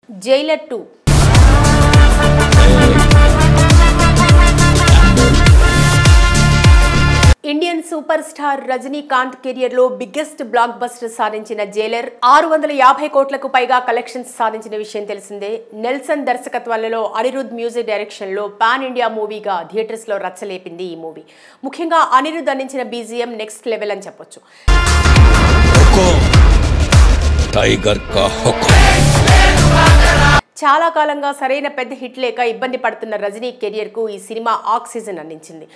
Jailer 2 Indian super star Rajinikanth career లో biggest block buster సాధించిన Jailer 650 కోట్లకు పైగా కలెక్షన్స్ సాధించిన విషయం తెలిసిందే. నెల్సన్ దర్శకత్వంలో అనిరుద్ మ్యూజిక్ డైరెక్షన్ లో పాన్ ఇండియా మూవీగా థియేటర్స్ లో రచ్చలేపింది ఈ మూవీ. ముఖ్యంగా అనిరుద్ అందించిన బీజిఎం నెక్స్ట్ లెవెల్ అని చెప్పొచ్చు. చాలా కాలంగా సరైన పెద్ద హిట్ లేక ఇబ్బంది పడుతున్న రజనీ కెరియర్ కు ఈ సినిమా ఆక్సిజన్ అందించింది.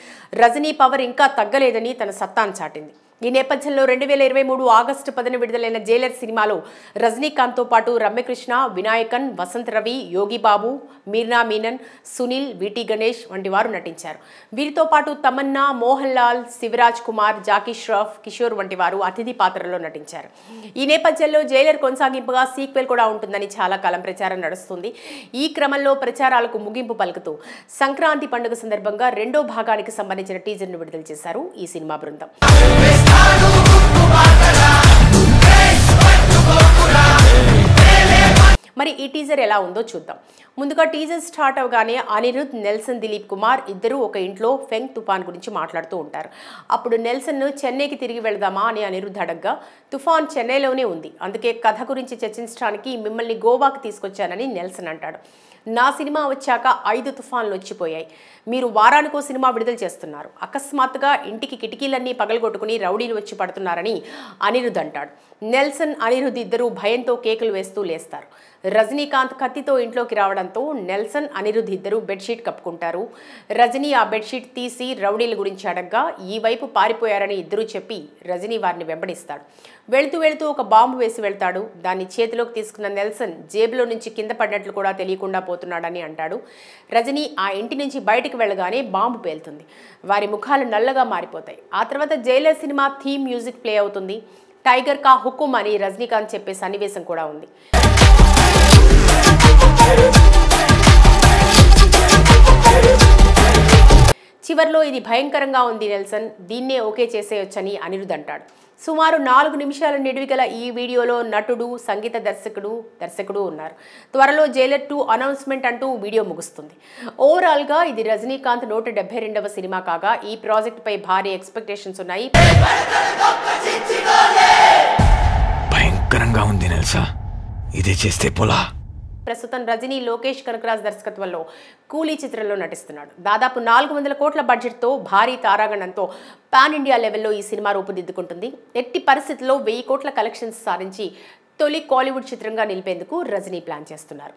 రజనీ పవర్ ఇంకా తగ్గలేదని తన సత్తాను చాటింది. ఈ నేపథ్యంలో 2023 ఆగస్టు 10న విడుదలైన జైలర్ సినిమాలో రజనీకాంత్తో పాటు రమ్యకృష్ణ, వినాయకన్, వసంత్ రవి, యోగి బాబు, మీర్నా మీనన్, సునీల్, విటి గణేష్ వంటి వారు నటించారు. వీరితో పాటు తమన్నా, మోహన్ లాల్, శివరాజ్ కుమార్, జాకీ ష్రాఫ్, కిషోర్ వంటి వారు అతిథి పాత్రలో నటించారు. ఈ నేపథ్యంలో జైలర్ కొనసాగింపుగా సీక్వెల్ కూడా ఉంటుందని చాలా కాలం ప్రచారం నడుస్తుంది. ఈ క్రమంలో ప్రచారాలకు ముగింపు పలుకుతూ సంక్రాంతి పండుగ సందర్భంగా రెండో భాగానికి సంబంధించిన టీజర్ను విడుదల చేశారు ఈ సినిమా బృందం. మరి ఈ టీజర్ ఎలా ఉందో చూద్దాం. ముందుగా టీజర్ స్టార్ట్ అవగానే అనిరుద్, నెల్సన్, దిలీప్ కుమార్ ఇద్దరు ఒక ఇంట్లో ఫెంగ్ తుఫాన్ గురించి మాట్లాడుతూ ఉంటారు. అప్పుడు నెల్సన్ను చెన్నైకి తిరిగి వెళదామా అని అనిరుద్ అడగ్గా తుఫాన్ చెన్నైలోనే ఉంది, అందుకే కథ గురించి చర్చించడానికి మిమ్మల్ని గోవాకి తీసుకొచ్చానని నెల్సన్ అంటాడు. నా సినిమా వచ్చాక 5 తుఫాన్లు వచ్చిపోయాయి, మీరు వారానికో సినిమా విడుదల చేస్తున్నారు, అకస్మాత్తుగా ఇంటికి కిటికీలన్నీ పగలగొట్టుకుని రౌడీలు వచ్చి పడుతున్నారని అనిరుద్ అంటాడు. నెల్సన్, అనిరుద్ ఇద్దరు భయంతో కేకులు వేస్తూ లేస్తారు. రజనీకాంత్ కత్తితో ఇంట్లోకి రావడంతో నెల్సన్, అనిరుద్ ఇద్దరు బెడ్షీట్ కప్పుకుంటారు. రజనీ ఆ బెడ్షీట్ తీసి రౌడీల గురించి అడగ్గా ఈ వైపు పారిపోయారని ఇద్దరు చెప్పి రజనీ వారిని వెంబడిస్తాడు. వెళుతూ వెళుతూ ఒక బాంబు వేసి వెళ్తాడు. దాన్ని చేతిలోకి తీసుకున్న నెల్సన్ జేబులో నుంచి కింద పడినట్లు కూడా తెలియకుండా పోతున్నాడని అంటాడు. రజనీ ఆ ఇంటి నుంచి బయటకు వెళ్ళగానే బాంబు పేలుతుంది. వారి ముఖాలు నల్లగా మారిపోతాయి. ఆ తర్వాత Jailer cinema theme music play అవుతుంది. టైగర్ కా హుకుం అని రజనీకాంత్ చెప్పే సన్నివేశం కూడా ఉంది. చివర్లో ఇది భయంకరంగా ఉంది నెల్సన్, దీన్నే ఓకే చేసేయొచ్చని అనిరుద్ అంటాడు. సుమారు 4 నిమిషాల నిడివి గల ఈ వీడియోలో నటుడు, సంగీత దర్శకుడు ఉన్నారు. త్వరలో జైలర్ 2 అనౌన్స్మెంట్ అంటూ వీడియో ముగుస్తుంది. ఓవరాల్గా ఇది రజనీకాంత్ 172వ సినిమా కాగా ఈ ప్రాజెక్టుపై భారీ ఎక్స్పెక్టేషన్స్ ఉన్నాయి. భయంకరంగా ఉంది నెల్సా, ఇదే చేస్తే పోలా. ప్రస్తుతం రజనీ లోకేష్ కనకరాజ్ దర్శకత్వంలో కూలీ చిత్రంలో నటిస్తున్నాడు. దాదాపు 400 కోట్ల బడ్జెట్తో భారీ తారాగణంతో పాన్ ఇండియా లెవెల్లో ఈ సినిమా రూపుదిద్దుకుంటుంది. ఎట్టి పరిస్థితుల్లో 1000 కోట్ల కలెక్షన్స్ సాధించి తొలి కాలీవుడ్ చిత్రంగా నిలిపేందుకు రజనీ ప్లాన్ చేస్తున్నారు.